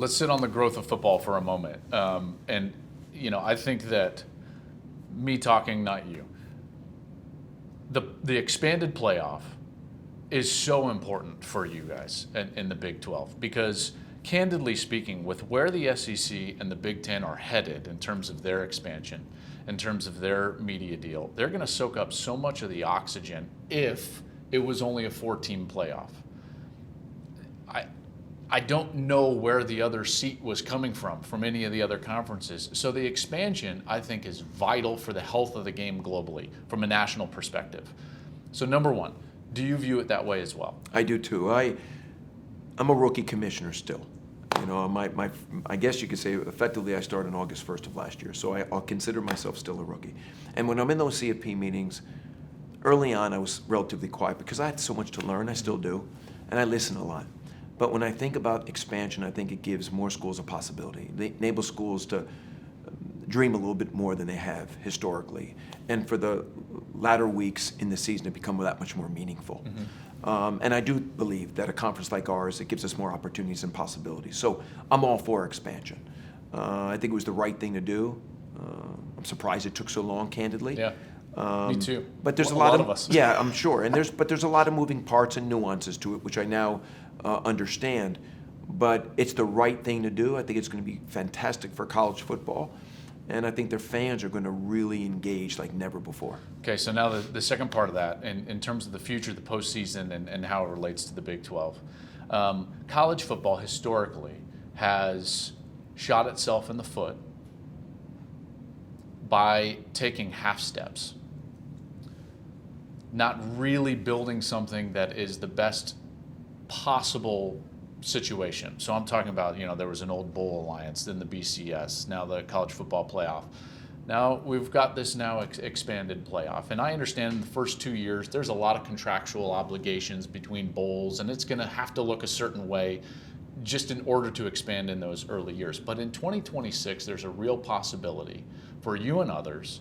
let's sit on the growth of football for a moment. And, I think that me talking, not you, the expanded playoff is so important for you guys in the Big 12 because, candidly speaking, with where the SEC and the Big 10 are headed in terms of their expansion, in terms of their media deal, they're going to soak up so much of the oxygen if it was only a 4-team playoff. I don't know where the other seat was coming from any of the other conferences. So the expansion, I think, is vital for the health of the game globally from a national perspective. So number one, do you view it that way as well? I do too. I'm a rookie commissioner still. I guess you could say effectively I started on August 1st of last year, so I'll consider myself still a rookie. And when I'm in those CFP meetings, early on I was relatively quiet because I had so much to learn, I still do, and I listen a lot. But when I think about expansion, I think it gives more schools a possibility. It enables schools to dream a little bit more than they have historically. And for the latter weeks in the season, it become that much more meaningful. Mm-hmm. And I do believe that a conference like ours, it gives us more opportunities and possibilities. So I'm all for expansion. I think it was the right thing to do. I'm surprised it took so long, candidly. Yeah, me too. But there's a lot of us. Yeah, I'm sure. And there's a lot of moving parts and nuances to it, which I now understand. But it's the right thing to do. I think it's going to be fantastic for college football. And I think their fans are going to really engage like never before. Okay, so now the second part of that, in terms of the future of the postseason and how it relates to the Big 12. College football historically has shot itself in the foot by taking half steps, not really building something that is the best possible situation. So I'm talking about, there was an old bowl alliance, then the BCS, now the college football playoff. Now we've got this now expanded playoff. And I understand in the first 2 years, there's a lot of contractual obligations between bowls, and it's going to have to look a certain way just in order to expand in those early years. But in 2026, there's a real possibility for you and others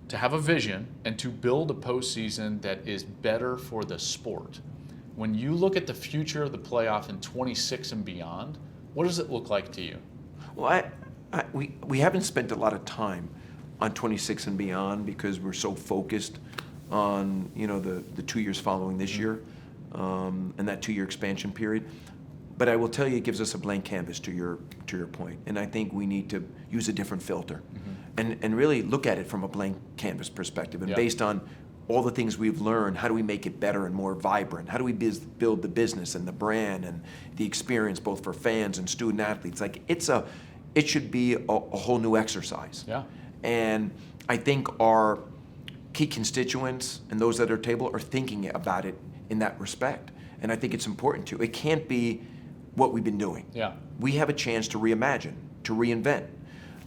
to have a vision and to build a postseason that is better for the sport. When you look at the future of the playoff in 26 and beyond, what does it look like to you? Well, we haven't spent a lot of time on 26 and beyond because we're so focused on the 2 years following this year and that 2-year expansion period. But I will tell you, it gives us a blank canvas to your point, and I think we need to use a different filter and really look at it from a blank canvas perspective and based on all the things we've learned, how do we make it better and more vibrant? How do we build the business and the brand and the experience both for fans and student athletes? Like it should be a whole new exercise. Yeah. And I think our key constituents and those at our table are thinking about it in that respect. And I think it's important to. It can't be what we've been doing. Yeah. We have a chance to reimagine, to reinvent,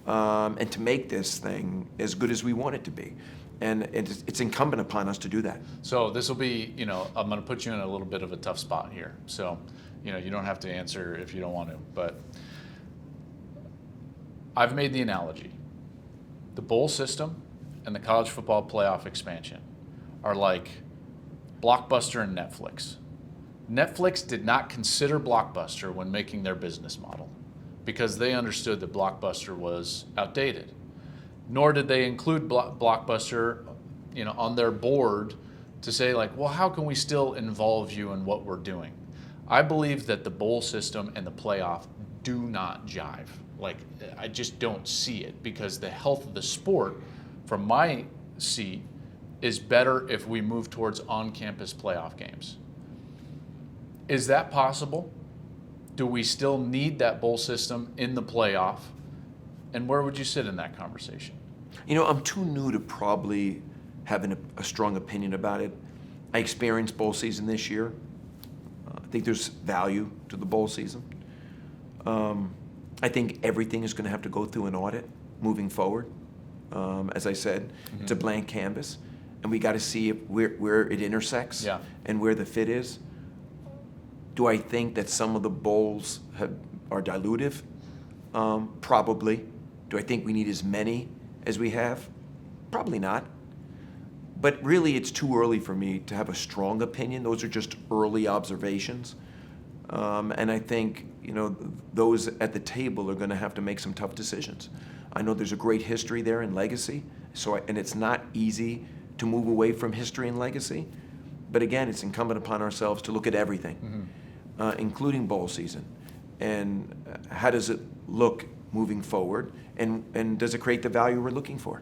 and to make this thing as good as we want it to be. And it's incumbent upon us to do that. So this will be, I'm going to put you in a little bit of a tough spot here. So, you don't have to answer if you don't want to. But I've made the analogy. The bowl system and the college football playoff expansion are like Blockbuster and Netflix. Netflix did not consider Blockbuster when making their business model because they understood that Blockbuster was outdated. Nor did they include Blockbuster, on their board to say well, how can we still involve you in what we're doing? I believe that the bowl system and the playoff do not jive. I just don't see it because the health of the sport, from my seat, is better if we move towards on-campus playoff games. Is that possible? Do we still need that bowl system in the playoff? And where would you sit in that conversation? I'm too new to probably having a strong opinion about it. I experienced bowl season this year. I think there's value to the bowl season. I think everything is going to have to go through an audit moving forward. As I said, it's a blank canvas, and we got to see where it intersects and where the fit is. Do I think that some of the bowls are dilutive? Probably. Do I think we need as many as we have? Probably not. But really, it's too early for me to have a strong opinion. Those are just early observations. And I think, those at the table are going to have to make some tough decisions. I know there's a great history there and legacy, and it's not easy to move away from history and legacy. But again, it's incumbent upon ourselves to look at everything, including bowl season, and how does it look moving forward, and does it create the value we're looking for?